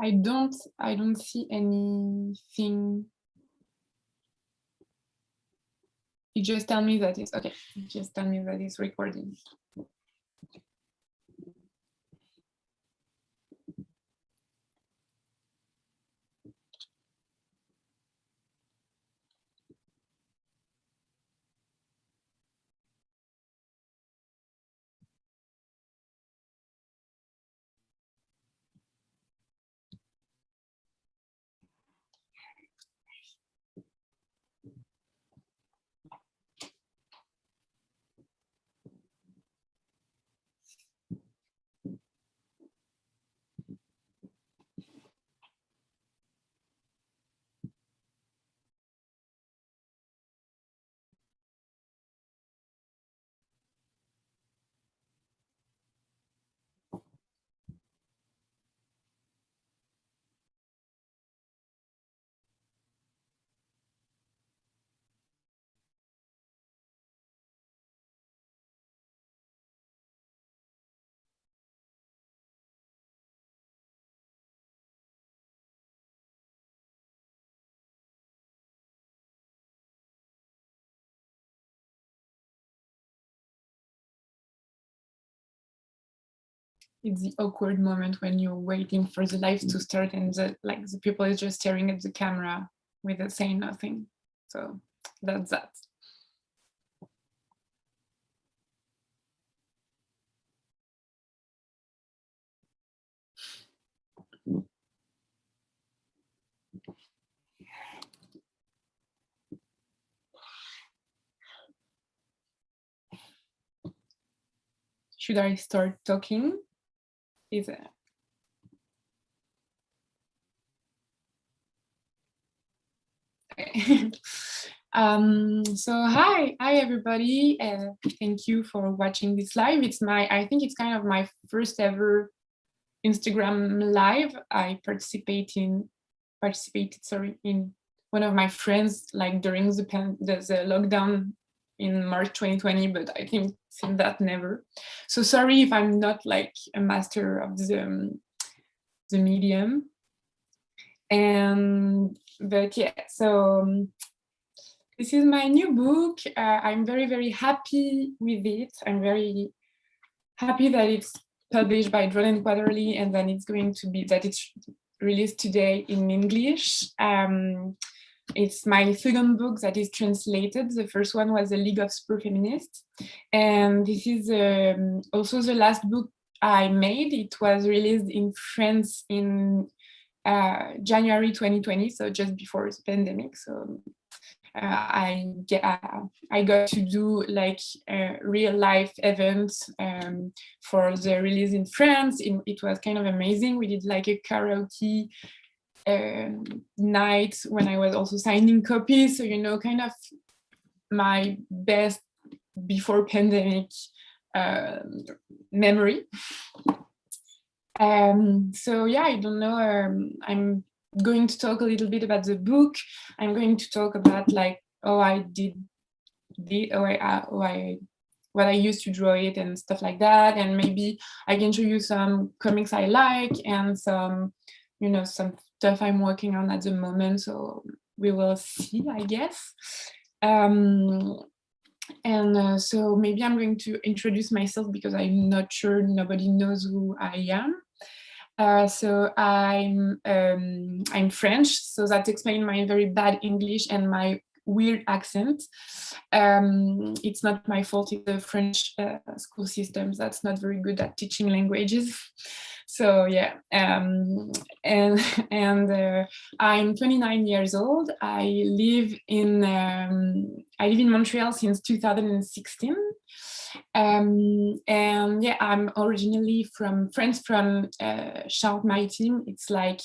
I don't see anything. You just tell me that it's okay. You just tell me that it's recording. It's the awkward moment when you're waiting for the live to start and the people is just staring at the camera without saying nothing. So that's that. Should I start talking? Is it? Okay. So hi everybody. Thank you for watching this live. I think it's kind of my first ever Instagram live. I participated in one of my friends like during the lockdown in March 2020, but I think since that never. So sorry if I'm not like a master of the medium. But yeah, so this is my new book. I'm very, very happy with it. I'm very happy that it's published by Drone & Quarterly and then it's released today in English. It's my second book that is translated. The first one was The League of Super Feminists. And this is also the last book I made. It was released in France in January 2020, so just before the pandemic. So I got to do like a real life event for the release in France. It was kind of amazing. We did like a karaoke night when I was also signing copies. So, kind of my best before pandemic memory. So yeah, I don't know. I'm going to talk a little bit about the book. I'm going to talk about like what I used to draw it and stuff like that, and maybe I can show you some comics I like and some stuff I'm working on at the moment. So we will see, I guess. So maybe I'm going to introduce myself because I'm not sure nobody knows who I am. So I'm French, so that explains my very bad English and my weird accent. It's not my fault. It's the French school system that's not very good at teaching languages. So yeah, and I'm 29 years old. I live in Montreal since 2016. And yeah, I'm originally from France, from Charente-Maritime. It's like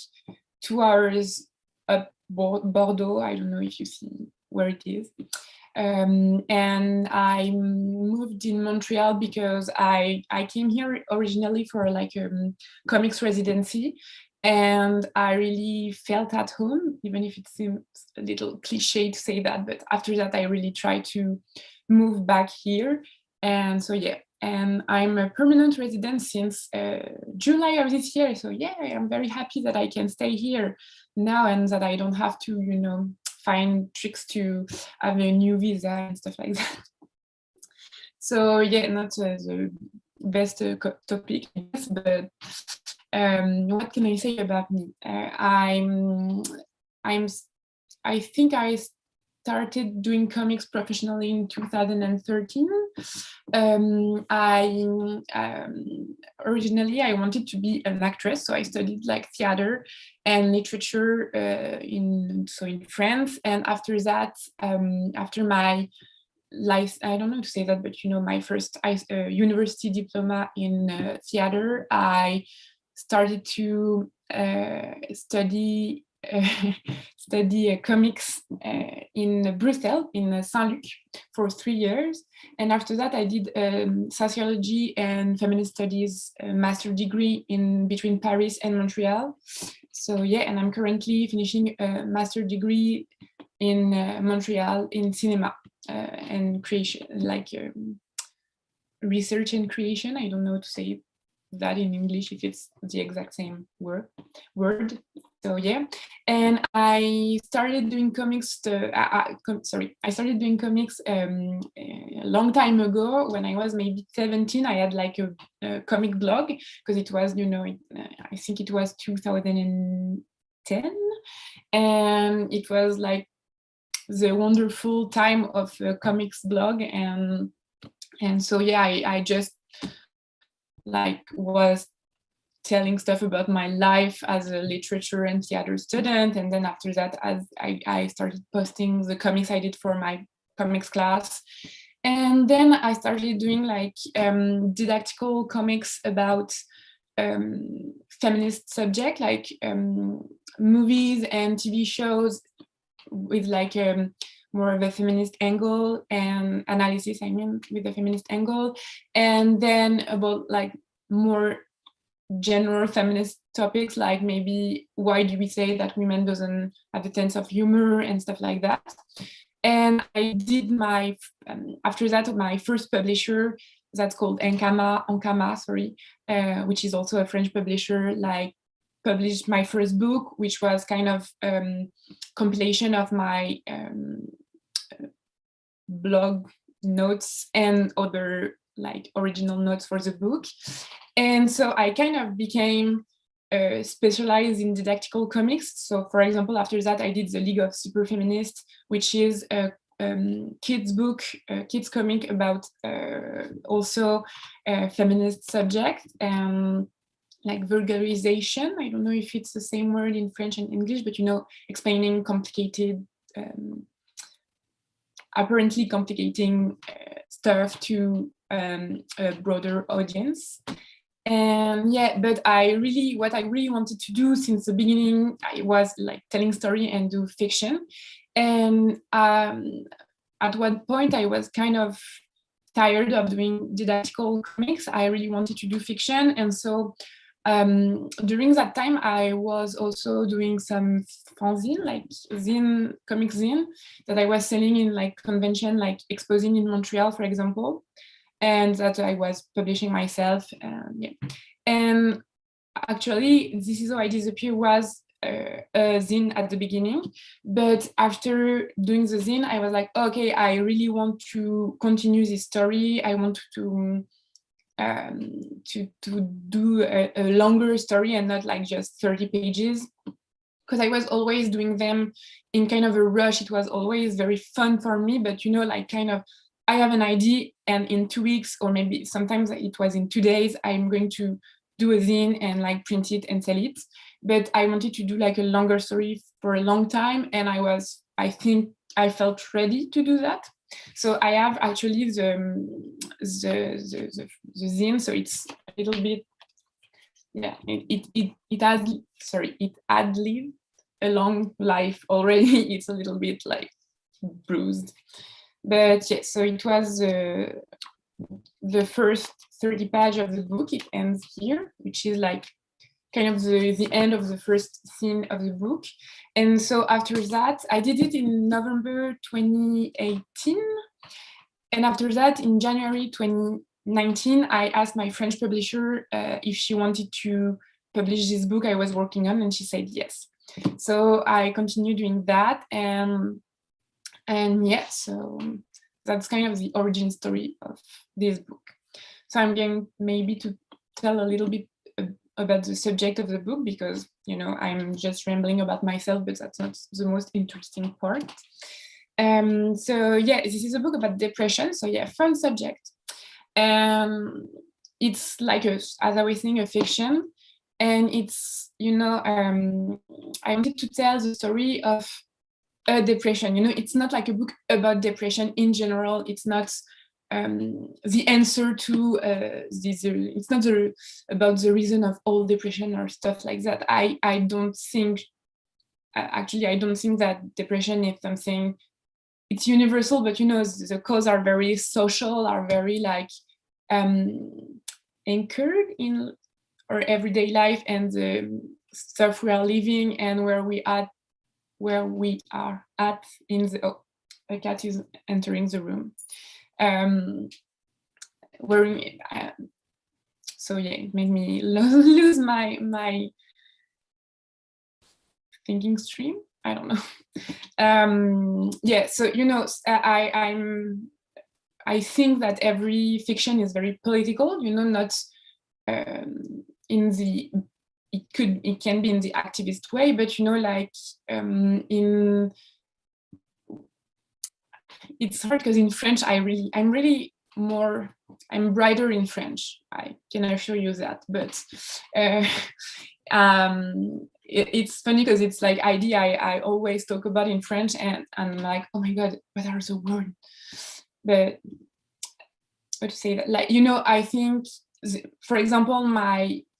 2 hours up Bordeaux. I don't know if you see where it is. And I moved in Montreal because I came here originally for like a comics residency, and I really felt at home, even if it seems a little cliche to say that. But after that, I really tried to move back here. And so yeah, and I'm a permanent resident since July of this year. So yeah, I'm very happy that I can stay here now and that I don't have to, you know, find tricks to have a new visa and stuff like that. So yeah, not the best topic, I guess, but what can I say about me? I think I started doing comics professionally in 2013. Originally I wanted to be an actress, so I studied like theater and literature in France. And after that, after my life, I don't know to say that, but you know, my first university diploma in theater, I started to study comics in Brussels, in Saint-Luc, for 3 years. And after that, I did sociology and feminist studies master degree in between Paris and Montreal. So yeah, and I'm currently finishing a master degree in Montreal in cinema and creation, like research and creation. I don't know to say that in English if it's the exact same word. So yeah, and I started doing comics. I started doing comics a long time ago. When I was maybe 17, I had like a comic blog, because it was, you know, I think it was 2010, and it was like the wonderful time of comics blog, and so yeah, I just like was telling stuff about my life as a literature and theater student. And then after that, as I started posting the comics I did for my comics class. And then I started doing like didactical comics about feminist subject, like movies and TV shows with like more of a feminist angle and analysis, I mean, with a feminist angle. And then about like more general feminist topics, like maybe why do we say that women doesn't have a sense of humor and stuff like that. And I did my after that, my first publisher, that's called Ankama, sorry, which is also a French publisher, like published my first book, which was kind of compilation of my blog notes and other like original notes for the book. And so I kind of became specialized in didactical comics. So for example, after that, I did the League of Super Feminists, which is a kids book, kids comic about also feminist subject, like vulgarization. I don't know if it's the same word in French and English, but you know, explaining complicated, apparently complicating stuff to a broader audience. And yeah, but what I really wanted to do since the beginning, I was like telling story and do fiction. And at one point I was kind of tired of doing didactical comics. I really wanted to do fiction. And so during that time, I was also doing some fanzine, like zine, comic zine, that I was selling in like convention, like exposing in Montreal, for example, and that I was publishing myself. Yeah. And actually, This Is How I Disappear was a zine at the beginning, but after doing the zine, I was like, okay, I really want to continue this story. I want to do a longer story and not like just 30 pages, because I was always doing them in kind of a rush. It was always very fun for me, but you know, like kind of, I have an idea and in 2 weeks, or maybe sometimes it was in 2 days, I'm going to do a zine and like print it and sell it. But I wanted to do like a longer story for a long time, and I think I felt ready to do that. So I have actually the zine, so it's a little bit, yeah, it had lived a long life already. It's a little bit like bruised, but yeah, so it was the first 30 pages of the book. It ends here, which is like kind of the end of the first scene of the book. And so after that, I did it in November 2018. And after that, in January 2019, 19, I asked my French publisher if she wanted to publish this book I was working on, and she said yes. So I continued doing that, and yeah, so that's kind of the origin story of this book. So I'm going maybe to tell a little bit about the subject of the book, because I'm just rambling about myself, but that's not the most interesting part. So yeah, this is a book about depression. So yeah, fun subject. It's like as I was saying, a fiction, and it's I wanted to tell the story of a depression. It's not like a book about depression in general. It's not the answer to this. It's not about the reason of all depression or stuff like that. I don't think actually I don't think that depression is something. It's universal, but the causes are very social, are very like anchored in our everyday life and the stuff we are living and where we are at in the. Oh, a cat is entering the room. So yeah, it made me lose my thinking stream. I don't know. Yeah, so I think that every fiction is very political. Not in the. It can be in the activist way, but it's hard because in French I'm brighter in French. I can assure you that, but it's funny because it's like idea I always talk about in French, and I'm like, oh my god, what are the words? But what to say that, like, I think for example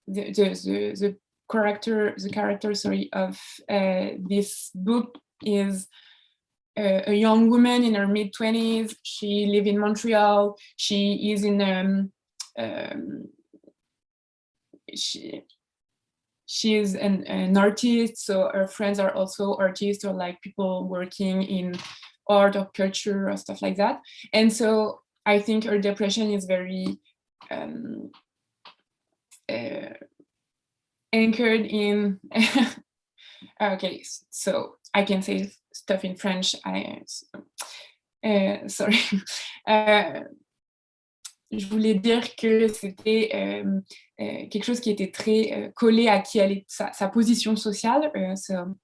the character sorry of this book is a young woman in her mid-20s. She lives in Montreal. She is in she is an artist, so her friends are also artists or like people working in art or culture or stuff like that. And so I think her depression is very anchored in okay, so I can say stuff in French. Sorry. Je voulais dire que c'était quelque chose qui était très collé à qui elle est, sa position sociale. So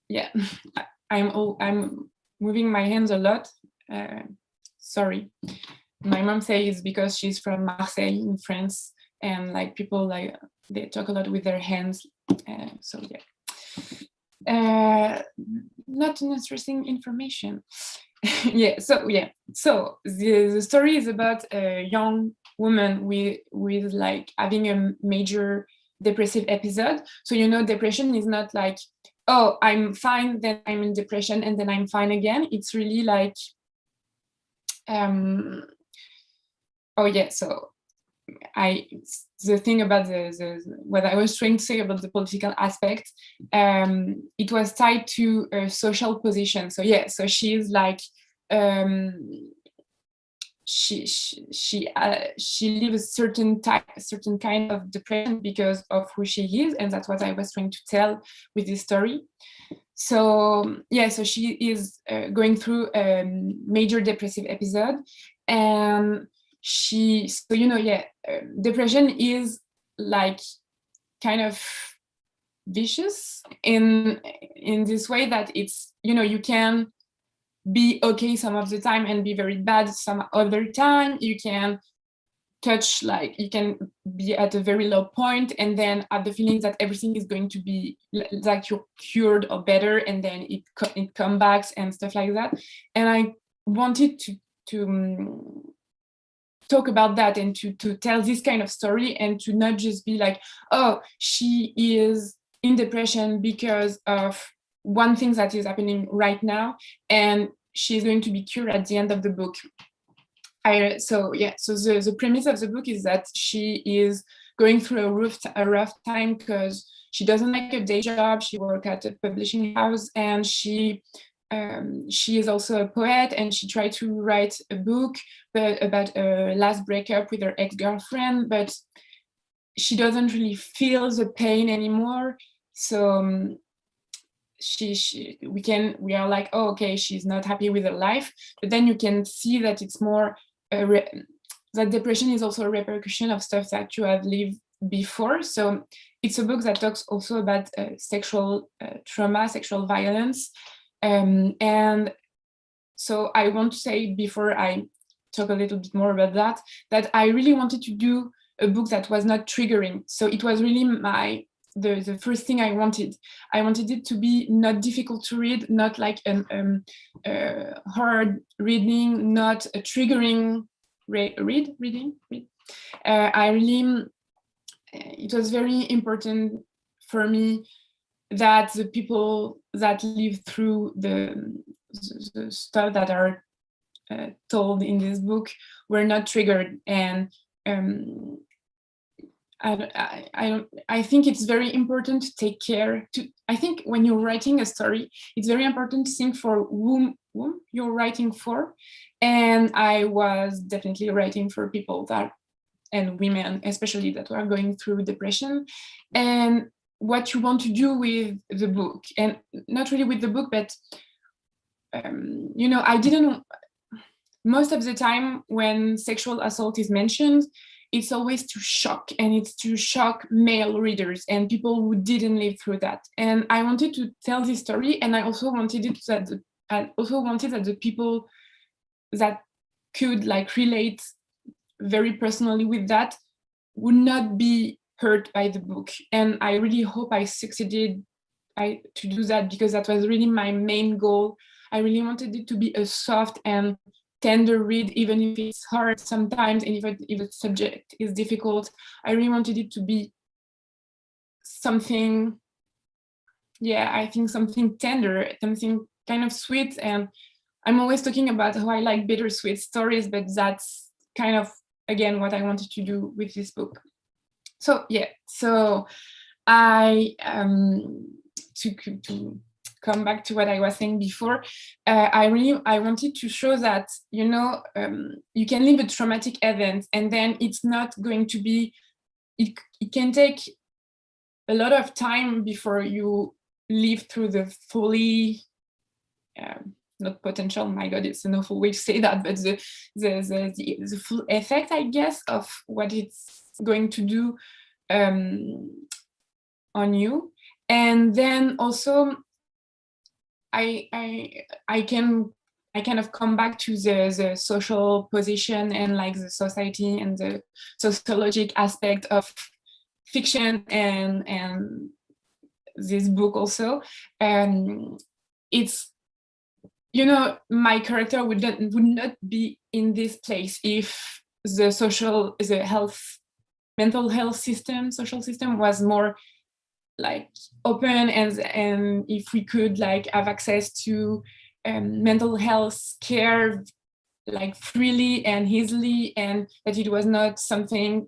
yeah, I'm moving my hands a lot. Sorry. My mom says it's because she's from Marseille in France, and like people like they talk a lot with their hands. So yeah, not an interesting information. Yeah. So the story is about a young woman with like having a major depressive episode. So depression is not like, oh, I'm fine, then I'm in depression, and then I'm fine again. It's really like oh yeah, so the thing about the what I was trying to say about the political aspect, it was tied to a social position. So yeah, so she's like she lives a certain kind of depression because of who she is, and that's what I was trying to tell with this story. So yeah, so she is going through a major depressive episode, and depression is like kind of vicious in this way that it's you can be okay some of the time and be very bad some other time. You can touch, like you can be at a very low point and then have the feeling that everything is going to be like you're cured or better, and then it comes back and stuff like that. And I wanted to talk about that and to tell this kind of story, and to not just be like, oh, she is in depression because of one thing that is happening right now and she's going to be cured at the end of the book. So the premise of the book is that she is going through a rough time because she doesn't like a day job. She works at a publishing house, and she she is also a poet, and she tried to write a book about a last breakup with her ex-girlfriend, but she doesn't really feel the pain anymore. So we are like, oh, okay, she's not happy with her life, but then you can see that it's more that depression is also a repercussion of stuff that you have lived before. So it's a book that talks also about sexual trauma, sexual violence, and so I want to say, before I talk a little bit more about that, that I really wanted to do a book that was not triggering. So it was really the first thing I wanted. I wanted it to be not difficult to read, not like an hard reading, not a triggering reading. I really, it was very important for me that the people that live through the stuff that are told in this book were not triggered. And I think it's very important to take care to, I think when you're writing a story, it's very important to think for whom you're writing for. And I was definitely writing for people that, and women especially, that were going through depression, and what you want to do with the book, and not really with the book, but I didn't, most of the time when sexual assault is mentioned, it's always to shock, and it's to shock male readers and people who didn't live through that. And I wanted to tell this story, and I also wanted that the people that could like relate very personally with that would not be hurt by the book. And I really hope I succeeded to do that, because that was really my main goal. I really wanted it to be a soft and tender read, even if it's hard sometimes, and if the subject is difficult. I really wanted it to be something, I think something tender, something kind of sweet. And I'm always talking about how I like bittersweet stories, but that's kind of, again, what I wanted to do with this book. So I to come back to what I was saying before, I wanted to show that you can live a traumatic event, and then it's not going to be, it can take a lot of time before you live through the fully not potential, my God, it's an awful way to say that, but the full effect, I guess, of what it's going to do on you. And then also I kind of come back to the social position and like the society and the sociologic aspect of fiction and this book also. It's, my character would not be in this place if the mental health system, social system was more like open, and if we could like have access to mental health care like freely and easily, and that it was not something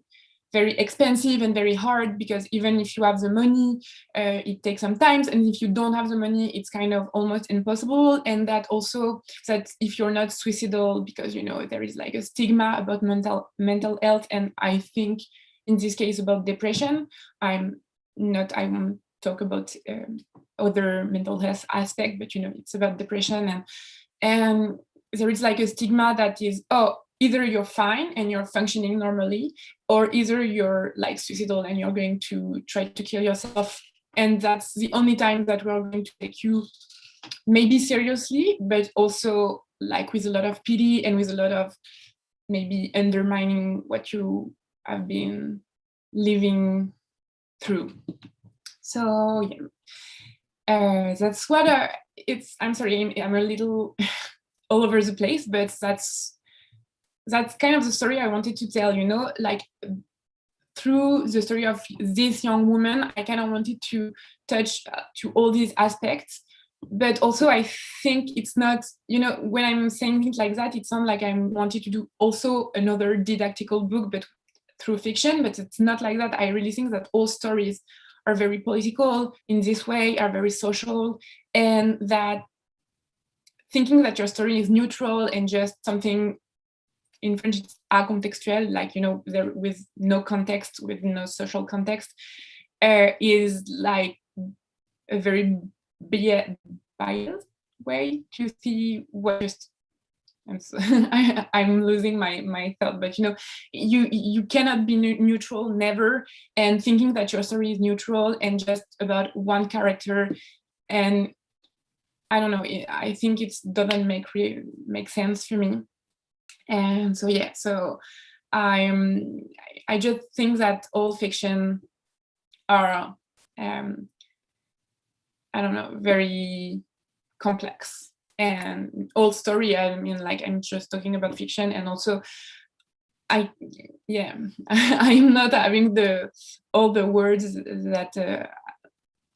very expensive and very hard, because even if you have the money, it takes some time, and if you don't have the money, it's kind of almost impossible. And that also, that if you're not suicidal, because there is like a stigma about mental health, and I think in this case about depression, I won't talk about other mental health aspect, but it's about depression, and there is like a stigma that is, either you're fine and you're functioning normally, or either you're like suicidal and you're going to try to kill yourself. And that's the only time that we're going to take you maybe seriously, but also like with a lot of pity and with a lot of maybe undermining what you have been living through. So that's what it's, I'm sorry, I'm a little all over the place, but that's kind of the story I wanted to tell, like through the story of this young woman, I kind of wanted to touch to all these aspects. But also I think it's not, when I'm saying things like that, it sounds like I wanted to do also another didactical book, but through fiction, but it's not like that. I really think that all stories are very political in this way, are very social, and that thinking that your story is neutral and just something, in French it's acontextuel, like, you know, there with no context, with no social context, is like a very biased way to see what just, I'm losing my thought, but you know, you cannot be neutral, never, and thinking that your story is neutral and just about one character, and I don't know, I think it doesn't make sense for me. And so yeah, so I just think that all fiction are I don't know, very complex, and all story, I mean, like, I'm just talking about fiction, and also I'm not having all the words that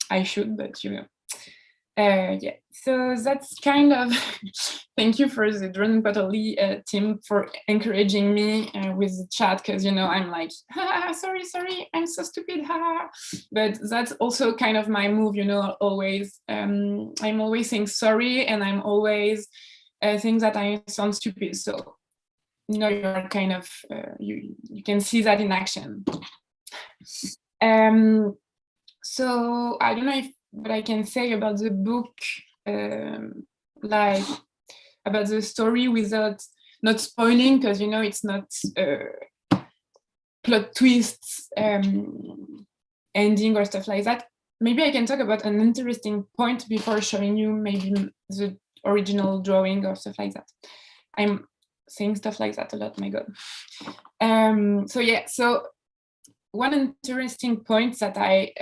I should, but you know. Yeah, so that's kind of thank you for the Drone Quarterly team for encouraging me with the chat, because you know, I'm like, sorry, I'm so stupid, but that's also kind of my move, you know, always. I'm always saying sorry, and I'm always saying that I sound stupid. So you know, you're kind of you can see that in action. So I don't know what I can say about the book, like about the story without not spoiling, because you know, it's not plot twists, ending or stuff like that. Maybe I can talk about an interesting point before showing you maybe the original drawing or stuff like that. I'm saying stuff like that a lot, my God. So yeah, so one interesting point that I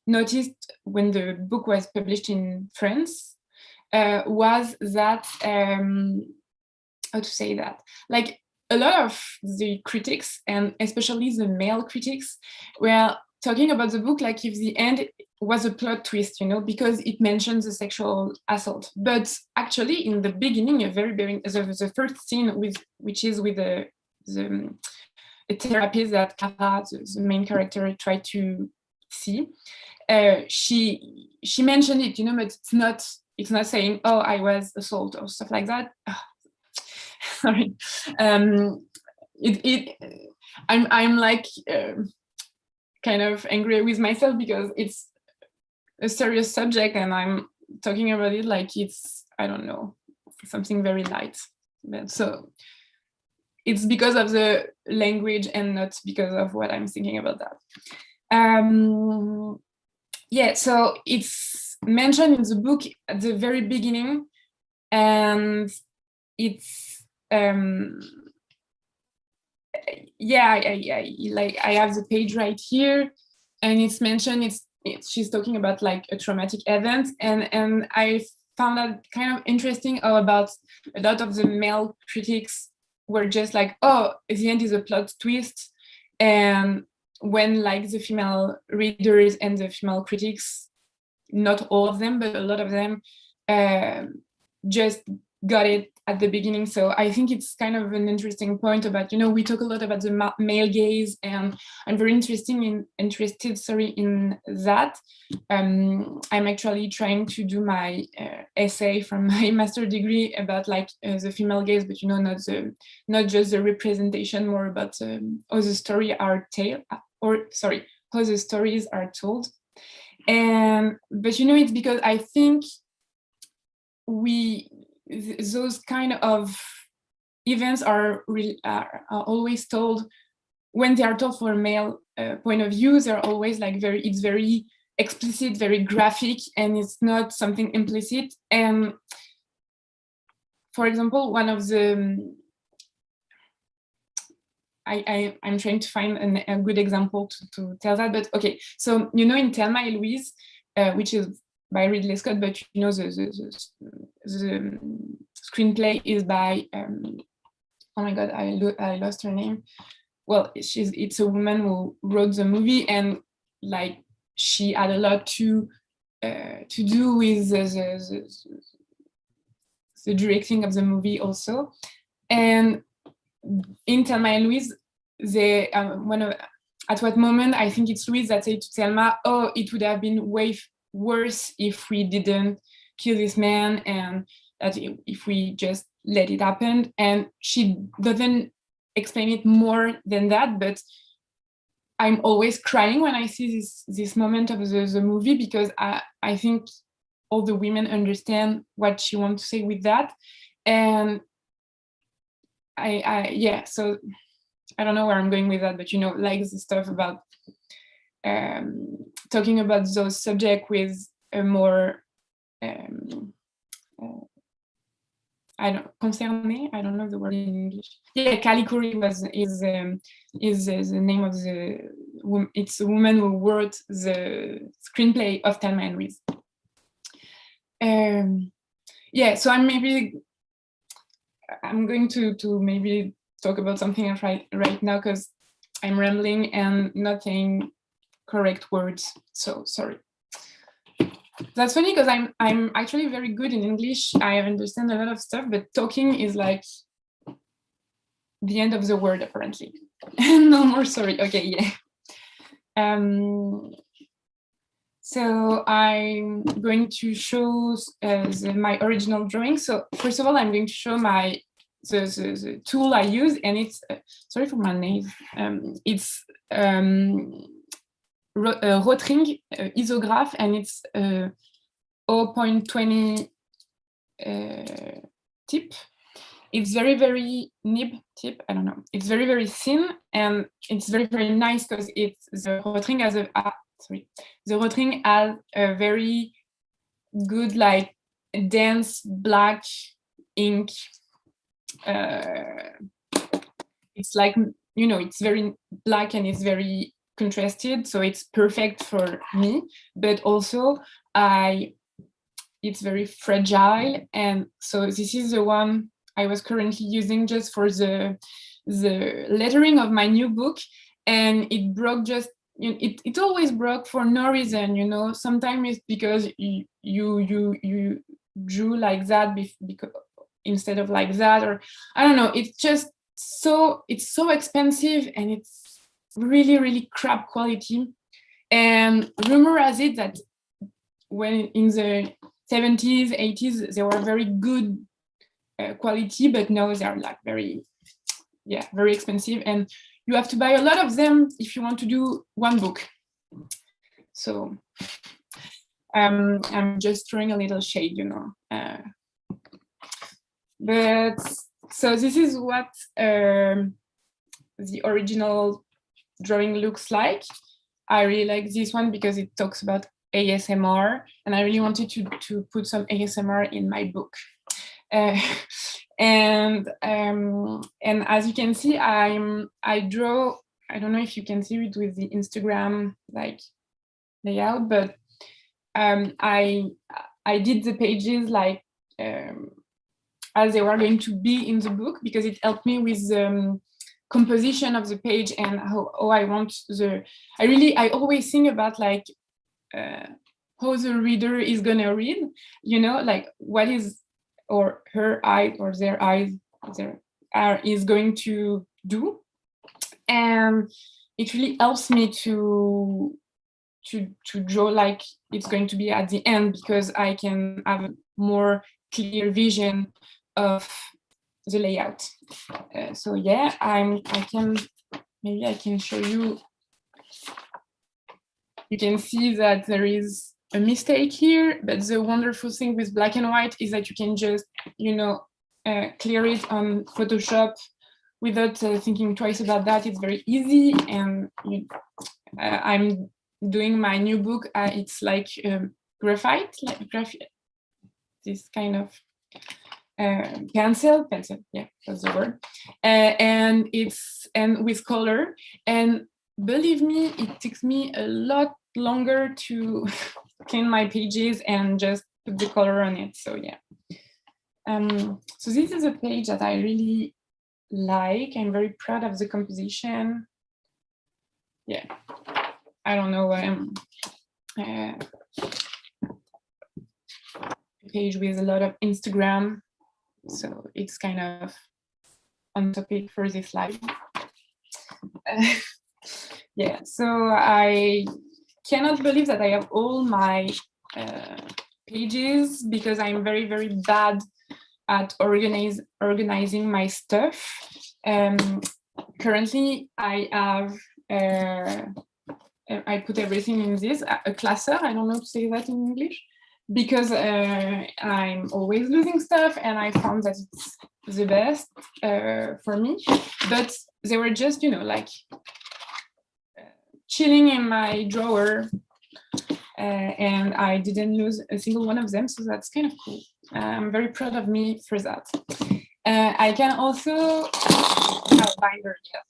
noticed when the book was published in France was that, how to say that, like a lot of the critics, and especially the male critics, were talking about the book like if the end was a plot twist, you know, because it mentions the sexual assault. But actually, in the beginning, the first scene, which is with a therapist that Kara, the main character, tried to see, she mentioned it, you know, but it's not saying, oh, I was assaulted or stuff like that. Oh, sorry. I'm like kind of angry with myself because it's a serious subject and I'm talking about it like it's, I don't know, something very light. But so it's because of the language and not because of what I'm thinking about that. Yeah, so it's mentioned in the book at the very beginning, and it's yeah, I have the page right here, and it's mentioned she's talking about like a traumatic event, and I found that kind of interesting how about a lot of the male critics were just like, oh, the end is a plot twist, and when like the female readers and the female critics, not all of them, but a lot of them just got it at the beginning. So I think it's kind of an interesting point about, you know, we talk a lot about the male gaze, and I'm very interested in that. I'm actually trying to do my essay from my master degree about like the female gaze, but you know, not just the representation, more about how the story are how the stories are told. And but you know, it's because I think those kind of events are always told, when they are told from a male point of view, they're always like it's very explicit, very graphic, and it's not something implicit. And for example, one of the I'm trying to find a good example to tell that, but okay, so you know, in Thelma and Louise, which is by Ridley Scott, but you know, the screenplay is by oh my God, I lost her name. Well, it's a woman who wrote the movie, and like she had a lot to do with the directing of the movie also. And in Thelma and Louise, they at what moment, I think it's Louise that said to Thelma, oh, it would have been way worse if we didn't kill this man, and that if we just let it happen. And she doesn't explain it more than that, but I'm always crying when I see this moment of the movie, because I think all the women understand what she wants to say with that. And so I don't know where I'm going with that, but like the stuff about talking about those subjects with a more concerné. I don't know the word in English. Yeah, Calicuri is the name of it's a woman who wrote the screenplay of Thelma and Louise. Yeah, so I'm going to maybe talk about something else right now, because I'm rambling and not saying correct words. So sorry. That's funny, because I'm actually very good in English. I understand a lot of stuff, but talking is like the end of the word, apparently. No more sorry. Okay, yeah. So I'm going to show my original drawing. So first of all, I'm going to show the tool I use, and it's sorry for my name. It's Rotring isograph, and it's 0.20 tip. It's very, very nib tip. I don't know. It's very, very thin, and it's very, very nice, because the Rotring has a very good, like, dense black ink. It's like, it's very black and it's very contrasted, so it's perfect for me. But also, it's very fragile, and so this is the one I was currently using just for the lettering of my new book, and it broke just. It always broke for no reason, Sometimes it's because you drew like that because instead of like that, or I don't know. It's just it's so expensive, and it's really, really crap quality. And rumor has it that when in the 70s, 80s, they were very good quality, but now they're like very expensive, and you have to buy a lot of them if you want to do one book. So I'm just throwing a little shade, but so this is what the original drawing looks like. I really like this one because it talks about ASMR, and I really wanted to put some ASMR in my book. And as you can see, I draw. I don't know if you can see it with the Instagram like layout, but I did the pages like as they were going to be in the book, because it helped me with the composition of the page and how I want I always think about like how the reader is gonna read, like what is or her eye or their eyes is going to do. And it really helps me to draw like it's going to be at the end, because I can have a more clear vision of the layout. So yeah, I can show you. You can see that there is a mistake here, but the wonderful thing with black and white is that you can just, clear it on Photoshop without thinking twice about that. It's very easy, and I'm doing my new book. It's like graphite, this kind of pencil, yeah, that's the word, and with color. And believe me, it takes me a lot longer to clean my pages and just put the color on it. So yeah, so this is a page that I really like. I'm very proud of the composition. Yeah, I don't know, a page with a lot of Instagram, so it's kind of on topic for this live. Yeah, so I cannot believe that I have all my pages, because I'm very, very bad at organizing my stuff. Currently, I have I put everything in this a classer. I don't know to say that in English, because I'm always losing stuff, and I found that it's the best for me. But they were just, like chilling in my drawer, and I didn't lose a single one of them, so that's kind of cool. I'm very proud of me for that. I can also binder, yes.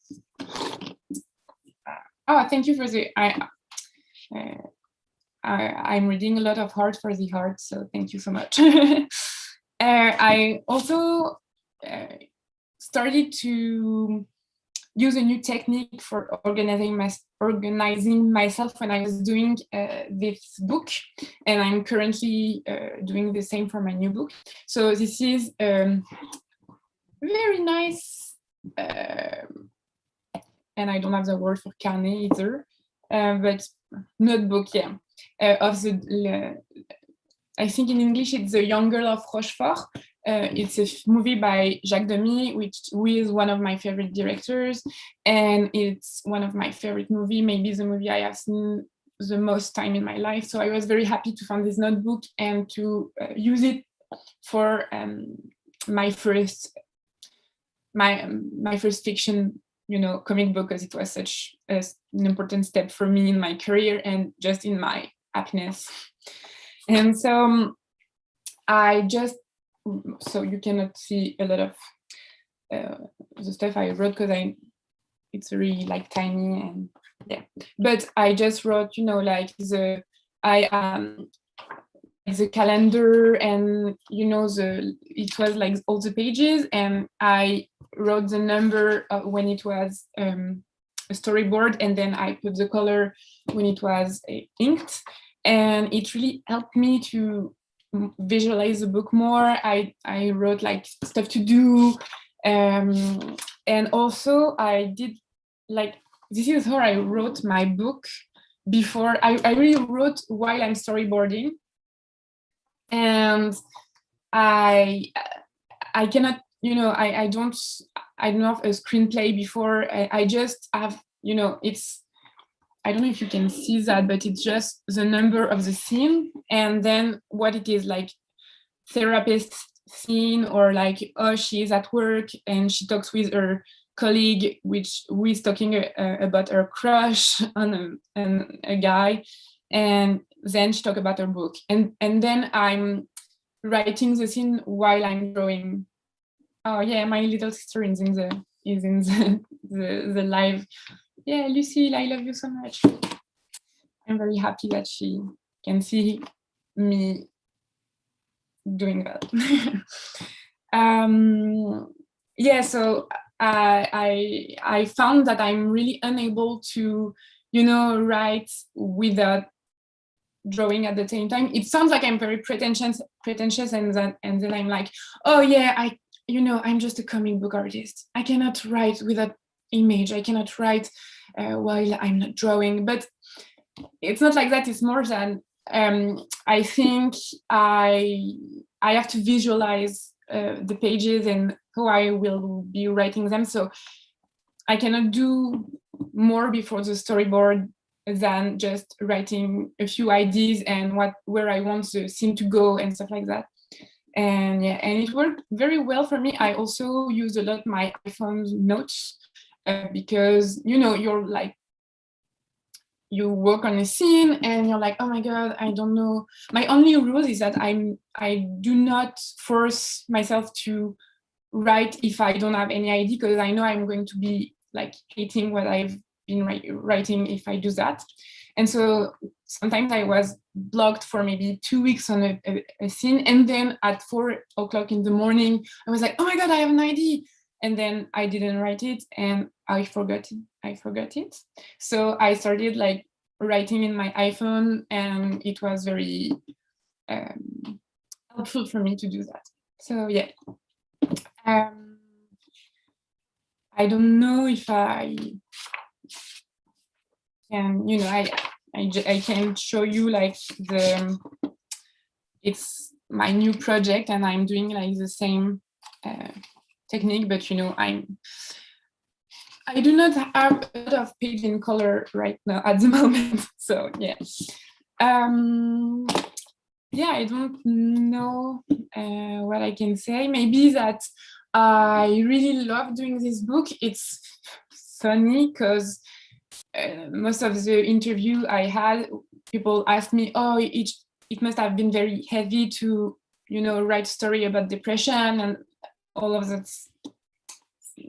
Thank you for the. I'm reading a lot of Heart for the Heart, so thank you so much. I also started to use a new technique for organizing myself when I was doing this book, and I'm currently doing the same for my new book. So this is very nice, and I don't have the word for carnet either, but notebook, yeah, of the, I think in English it's The Young Girl of Rochefort. It's a movie by Jacques Demy, who is one of my favorite directors, and it's one of my favorite movies, maybe the movie I have seen the most time in my life. So I was very happy to find this notebook and to use it for my first fiction, comic book, because it was such an important step for me in my career and just in my happiness. And so so you cannot see a lot of the stuff I wrote, because it's really like tiny, and yeah. But I just wrote, the calendar, and it was like all the pages, and I wrote the number when it was a storyboard, and then I put the color when it was inked, and it really helped me to visualize the book more. I wrote like stuff to do, and also I did this is how I wrote my book before. I really wrote while I'm storyboarding, and I cannot, I don't have a screenplay before. I just have, it's, I don't know if you can see that, but it's just the number of the scene, and then what it is, like therapist scene, or like, oh, she is at work and she talks with her colleague, who is talking about her crush on a guy, and then she talk about her book, and then I'm writing the scene while I'm drawing. Oh yeah, my little sister is in the live. Yeah, Lucille, I love you so much. I'm very happy that she can see me doing that. Yeah, so I found that I'm really unable to, write without drawing at the same time. It sounds like I'm very pretentious, and then I'm like, oh yeah, I'm just a comic book artist. I cannot write without image. I cannot write while I'm not drawing. But it's not like that. It's more than I think I have to visualize the pages and how I will be writing them. So I cannot do more before the storyboard than just writing a few ideas and where I want the scene to go and stuff like that. And yeah, and it worked very well for me. I also use a lot my iPhone notes because you're like, you work on a scene and you're like, oh my god, I don't know. My only rule is that I do not force myself to write if I don't have any idea, because I know I'm going to be like hating what I've been writing if I do that. And so sometimes I was blocked for maybe 2 weeks on a scene, and then at 4 o'clock in the morning I was like, oh my god, I have an idea, and then I didn't write it and I forgot it. So I started like writing in my iPhone, and it was very helpful for me to do that. So yeah, I don't know if I can, I can show you like it's my new project, and I'm doing like the same technique, but I do not have a lot of page in color right now at the moment. So yeah. Yeah, I don't know what I can say. Maybe that I really love doing this book. It's funny because most of the interview I had, people asked me, oh, it must have been very heavy to, write story about depression and all of that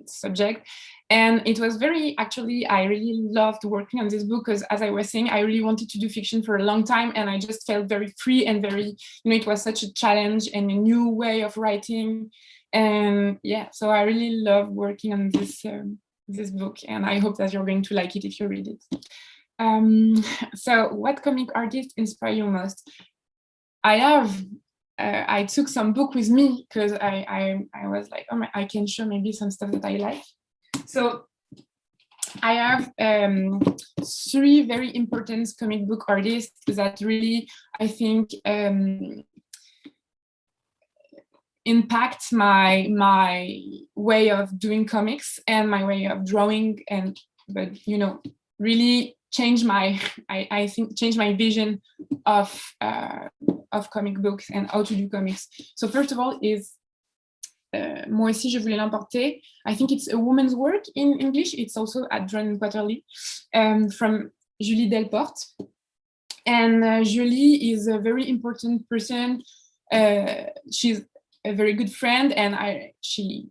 subject. And it was actually, I really loved working on this book because, as I was saying, I really wanted to do fiction for a long time, and I just felt very free and very, it was such a challenge and a new way of writing. And yeah, so I really love working on this book, and I hope that you're going to like it if you read it. So what comic artist inspire you most? I took some book with me because I was like, oh, I can show maybe some stuff that I like. So I have 3 very important comic book artists that really, I think, impact my way of doing comics and my way of drawing, but really change my vision of comic books and how to do comics. So first of all is Moi aussi je voulais l'emporter. I think it's a woman's work in English. It's also at Drone Quarterly, from Julie Delporte. And Julie is a very important person. She's a very good friend, and she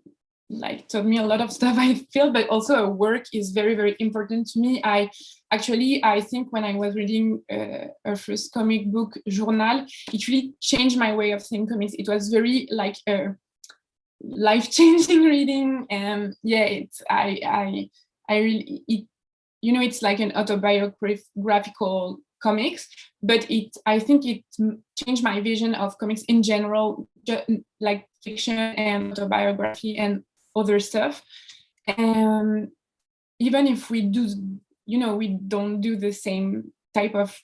taught me a lot of stuff, I feel, but also her work is very, very important to me. I think when I was reading her first comic book, Journal, it really changed my way of seeing comics. It was very like a life-changing reading, and yeah, it's like an autobiographical comics, but I think it changed my vision of comics in general, like fiction and autobiography and other stuff. And even if we don't do the same type of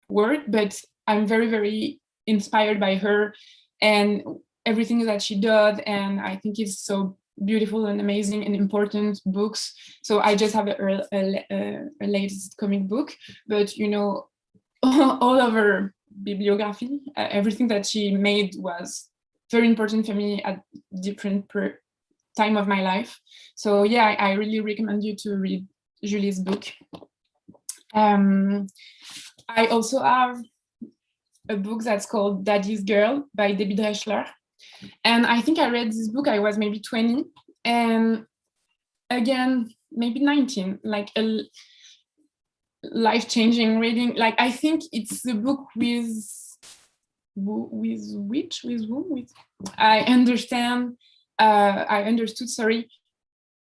work, but I'm very, very inspired by her and everything that she does, and I think it's so beautiful and amazing and important books. So I just have a latest comic book, but all of her bibliography, everything that she made was very important for me at different time of my life. So yeah, I really recommend you to read Julie's book. I also have a book that's called Daddy's Girl by Debbie Dreschler. And I think I read this book, I was maybe 20, and again, maybe 19, like a life-changing reading. Like, I think it's the book I understood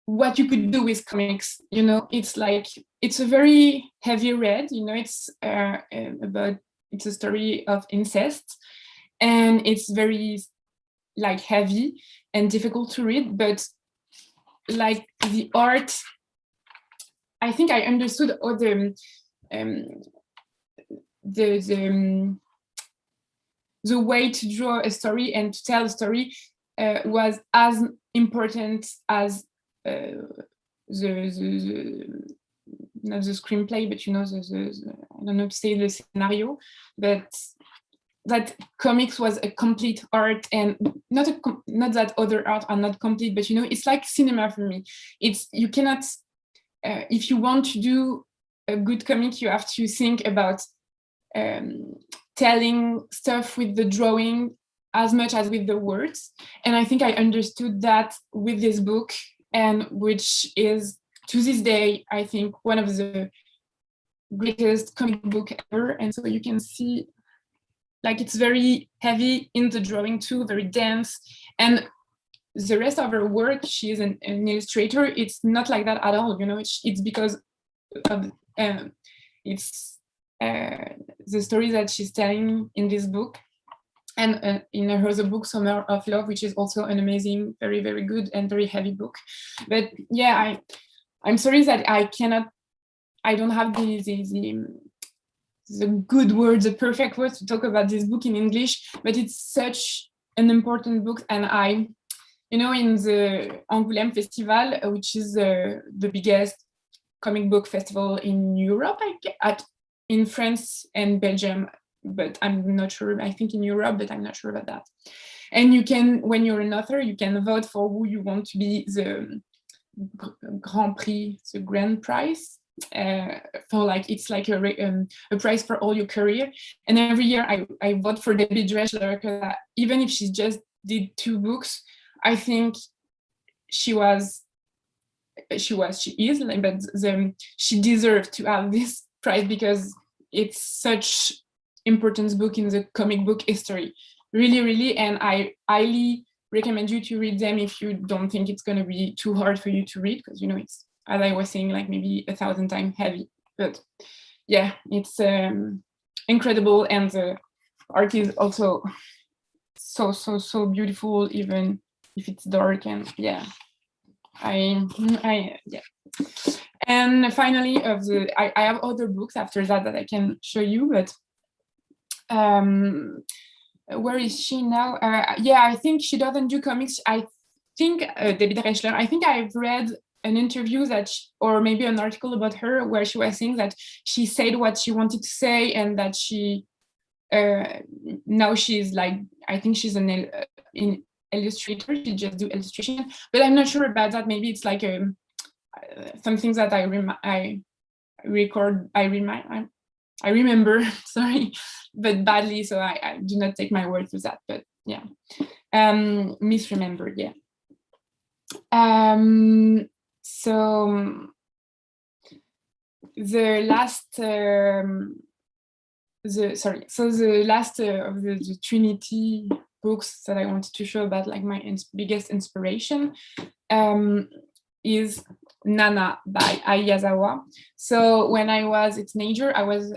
what you could do with comics. It's a very heavy read. It's a story of incest, and it's very heavy and difficult to read, but the art, I think I understood all the way to draw a story and to tell a story was as important as not the screenplay, but I don't know how to say the scenario, but that comics was a complete art, and not that other art are not complete, but it's like cinema for me. You cannot, if you want to do a good comic, you have to think about telling stuff with the drawing as much as with the words. And I think I understood that with this book, and which is to this day, I think, one of the greatest comic book ever. And so you can see, it's very heavy in the drawing too, very dense. And the rest of her work, she is an illustrator. It's not like that at all. It's because of it's the story that she's telling in this book, and in her other book, Summer of Love, which is also an amazing, very, very good and very heavy book. But yeah, I'm sorry that I don't have the good words, the perfect words to talk about this book in English, but it's such an important book. And I, in the Angoulême Festival, which is the biggest comic book festival in Europe, in France and Belgium, but I'm not sure. I think in Europe, but I'm not sure about that. And you can, when you're an author, you can vote for who you want to be the Grand Prix, the grand prize. For like, it's like a prize for all your career. And every year I vote for Debbie Dressler, because even if she just did 2 books, I think she is, but she deserved to have this prize, because it's such important book in the comic book history. Really, really. And I highly recommend you to read them if you don't think it's going to be too hard for you to read, because it's, as I was saying, like maybe 1,000 times heavy. But yeah, it's incredible, and the art is also so beautiful, even if it's dark. And yeah, yeah. And finally, I have other books after that I can show you, but where is she now? Yeah, I think she doesn't do comics. I think Debbie Dressler, I think I've read an interview or maybe an article about her where she was saying that she said what she wanted to say, and that she now she's like, I think she's an illustrator. She just do illustration, but I'm not sure about that. Maybe it's like some things that I remember, sorry, but badly, so I do not take my word for that. But yeah, misremembered. Yeah. So the last of the Trinity books that I wanted to show about, like my biggest inspiration, is Nana by Ayazawa. So when I was a teenager, I was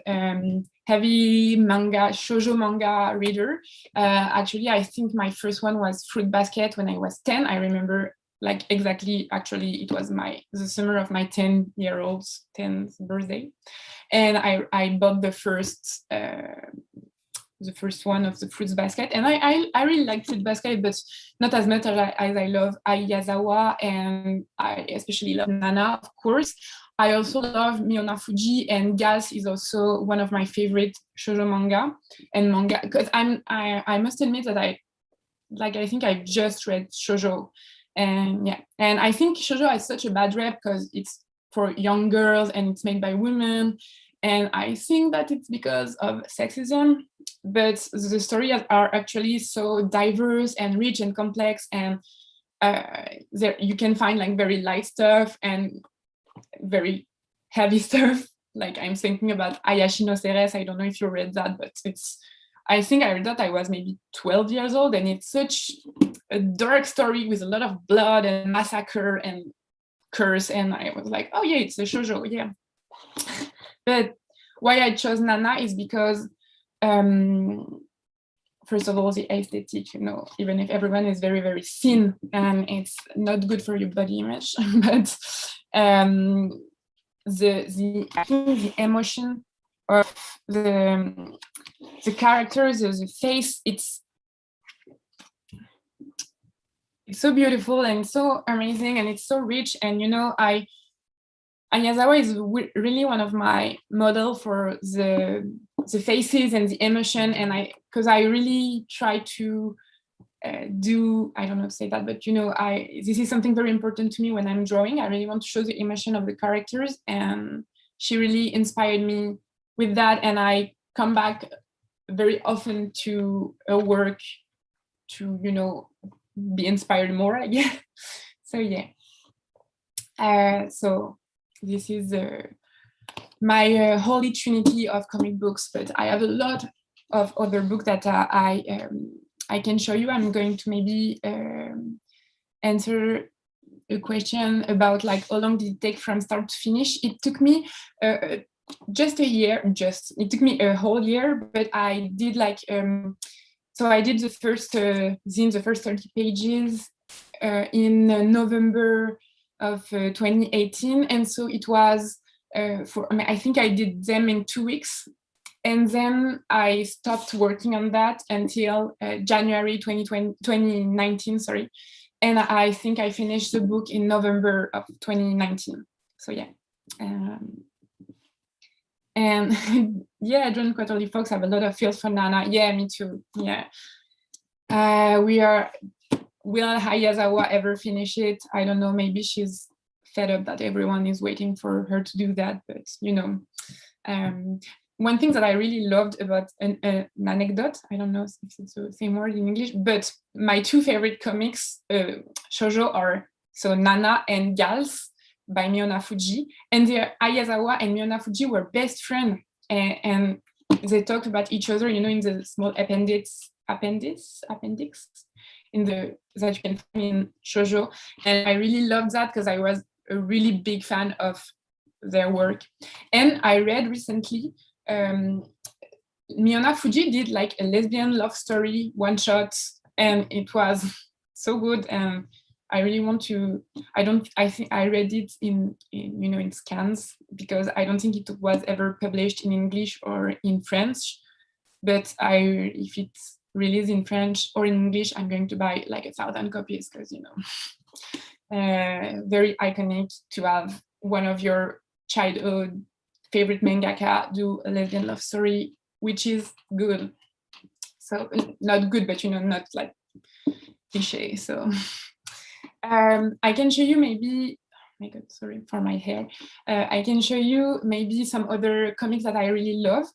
heavy shoujo manga reader. Actually, I think my first one was Fruit Basket when I was 10. I remember, like, exactly, actually it was the summer of my 10-year-old's 10th birthday, and I bought the first one of the Fruit Basket, and I really like Fruit Basket, but not as much as I love Ayazawa, and I especially love Nana, of course. I also love Miyonafuji, and Gas is also one of my favorite shoujo manga, because I must admit that I think I just read shoujo, and yeah, and I think shoujo has such a bad rep because it's for young girls and it's made by women, and I think that it's because of sexism, but the stories are actually so diverse and rich and complex, and there you can find like very light stuff and very heavy stuff. Like, I'm thinking about Ayashi no Ceres. I don't know if you read that, but I think I read that I was maybe 12 years old, and it's such a dark story with a lot of blood and massacre and curse, and I was like, oh yeah, it's a shoujo, yeah. But why I chose Nana is because first of all, the aesthetic, even if everyone is very, very thin and it's not good for your body image, but I think the emotion of the characters, the face, it's so beautiful and so amazing, and it's so rich. And Ayazawa is really one of my model for the faces and the emotion, and because I really try to do, I don't know how to say that, but this is something very important to me when I'm drawing. I really want to show the emotion of the characters, and she really inspired me with that, and I come back very often to a work to be inspired more, I guess. So yeah, so this is my holy trinity of comic books, but I have a lot of other books that I can show you. I'm going to maybe answer a question about like how long did it take from start to finish. It took me just a year. It took me a whole year, but I did like so I did the first zine, the first 30 pages in November of 2018, and so it was I think I did them in 2 weeks, And then I stopped working on that until January 2019, sorry. And I think I finished the book in November of 2019. So yeah. And yeah, Drone Quarterly folks have a lot of feels for Nana. Yeah, me too. Yeah. Will Ayazawa ever finish it? I don't know. Maybe she's fed up that everyone is waiting for her to do that. But, you know, one thing that I really loved about an anecdote, I don't know if it's the same word in English, but my two favorite comics, shoujo, are so Nana and Gals by Miona Fuji. And Ayazawa and Miona Fuji were best friends. And they talked about each other, you know, in the small appendix in the that you can find in shoujo. And I really loved that because I was a really big fan of their work. And I read recently Miona Fuji did like a lesbian love story one shot, and it was so good. And I really want to. I think I read it in you know, in scans, because I don't think it was ever published in English or in French. But if it's released in French or in English, I'm going to buy like 1,000 copies, because, you know, very iconic to have one of your childhood favorite mangaka do a lesbian love story, which is good. So not good, but, you know, not like cliche. So I can show you maybe, oh my God, sorry for my hair. I can show you maybe some other comics that I really love.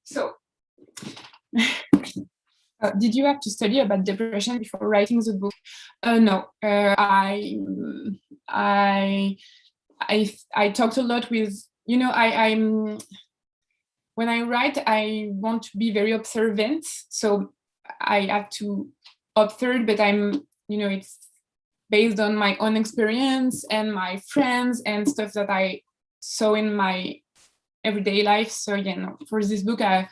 So did you have to study about depression before writing the book? No, I talked a lot with, you know, I'm when I write, I want to be very observant. So I have to observe, but I'm, you know, it's based on my own experience and my friends and stuff that I saw in my everyday life. So yeah, no, for this book, I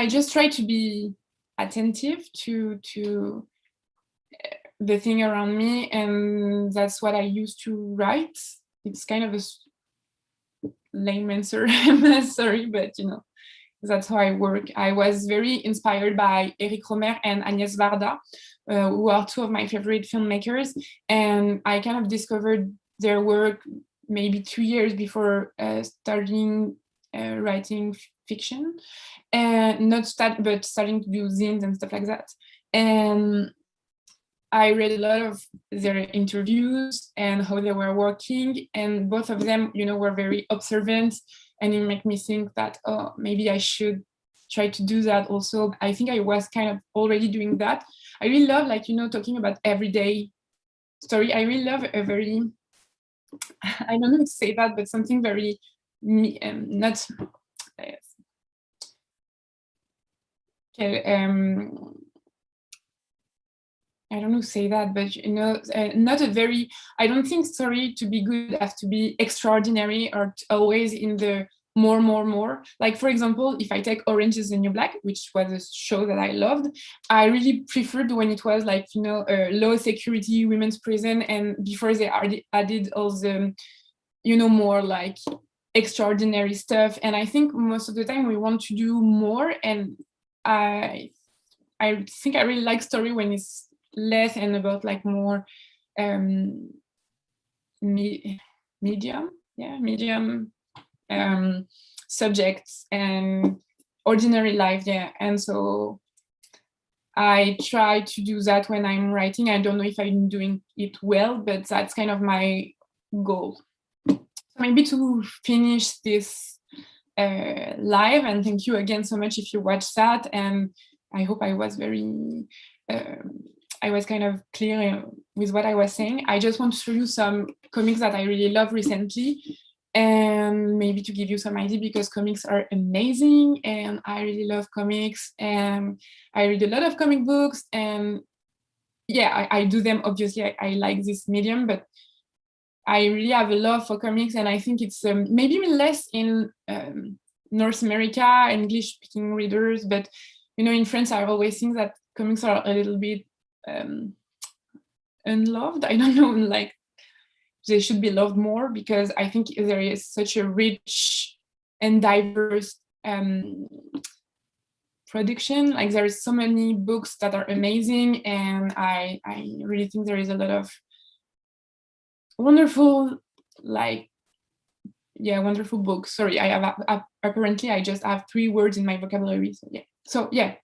just try to be attentive to the thing around me, and that's what I used to write. It's kind of a lame answer, sorry, but, you know, that's how I work. I was very inspired by Eric Romer and Agnès Varda, who are two of my favorite filmmakers, and I kind of discovered their work maybe 2 years before starting writing fiction, and starting to do zines and stuff like that. And I read a lot of their interviews and how they were working, and both of them, you know, were very observant, and it made me think that, oh, maybe I should try to do that also. I think I was kind of already doing that. I really love, like, you know, talking about everyday story. I really love a very, I don't know how to say that, but something very not I don't know how to say that, but, you know, not a very, I don't think story to be good have to be extraordinary or always in the more. Like, for example, if I take Orange is the New Black, which was a show that I loved, I really preferred when it was like, you know, a low security women's prison, and before they added all the, you know, more like extraordinary stuff. And I think most of the time we want to do more, and I think I really like story when it's less and about like more medium subjects and ordinary life. Yeah, and so I try to do that when I'm writing. I don't know if I'm doing it well, but that's kind of my goal. So maybe to finish this live, and thank you again so much if you watched that, and I hope I was very I was kind of clear with what I was saying. I just want to show you some comics that I really love recently, and maybe to give you some idea, because comics are amazing and I really love comics, and I read a lot of comic books, and yeah, I do them. Obviously, I like this medium, but I really have a love for comics, and I think it's maybe less in North America, English-speaking readers, but, you know, in France, I always think that comics are a little bit unloved. I don't know, like, they should be loved more, because I think there is such a rich and diverse production. Like there is so many books that are amazing, and I really think there is a lot of wonderful, wonderful books. Sorry, I have apparently I just have 3 words in my vocabulary. So yeah,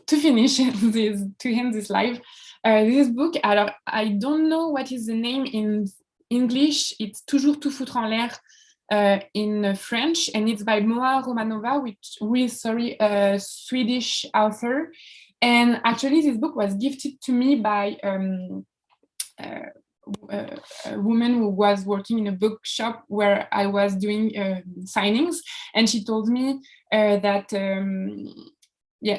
to finish this, to end this live, this book, alors I don't know what is the name in English. It's Toujours tout foutre en l'air in French, and it's by Moa Romanova, who is a Swedish author. And actually, this book was gifted to me by a woman who was working in a bookshop where I was doing signings, and she told me that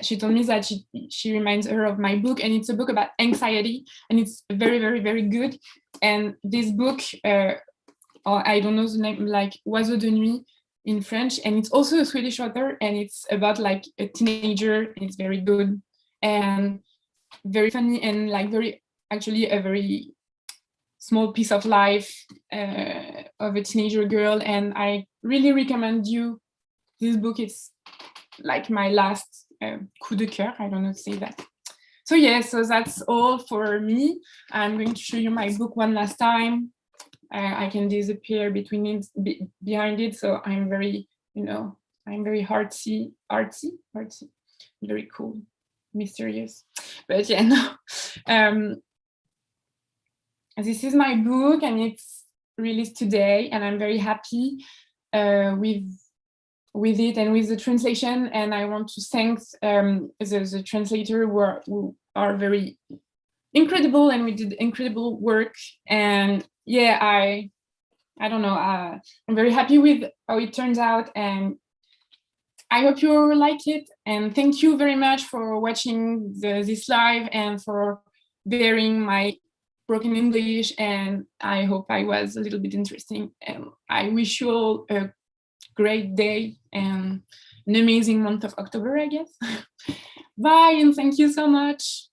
she told me that she reminds her of my book, and it's a book about anxiety, and it's very, very, very good. And this book, I don't know the name, like Oiseau de Nuit in French, and it's also a Swedish author, and it's about like a teenager, and it's very good and very funny, and like actually a very small piece of life of a teenager girl. And I really recommend you this book. It's like my last coup de cœur, I don't know to say that. So yeah, so that's all for me. I'm going to show you my book one last time. I can disappear behind it, so I'm very, I'm very artsy, very cool, mysterious. But yeah, no. This is my book, and it's released today, and I'm very happy with it and with the translation. And I want to thank the translator who are very incredible, and we did incredible work. And yeah, I don't know, I'm very happy with how it turns out, and I hope you all like it. And thank you very much for watching this live and for bearing my broken English, and I hope I was a little bit interesting. And I wish you all a great day and an amazing month of October, I guess. Bye, and thank you so much.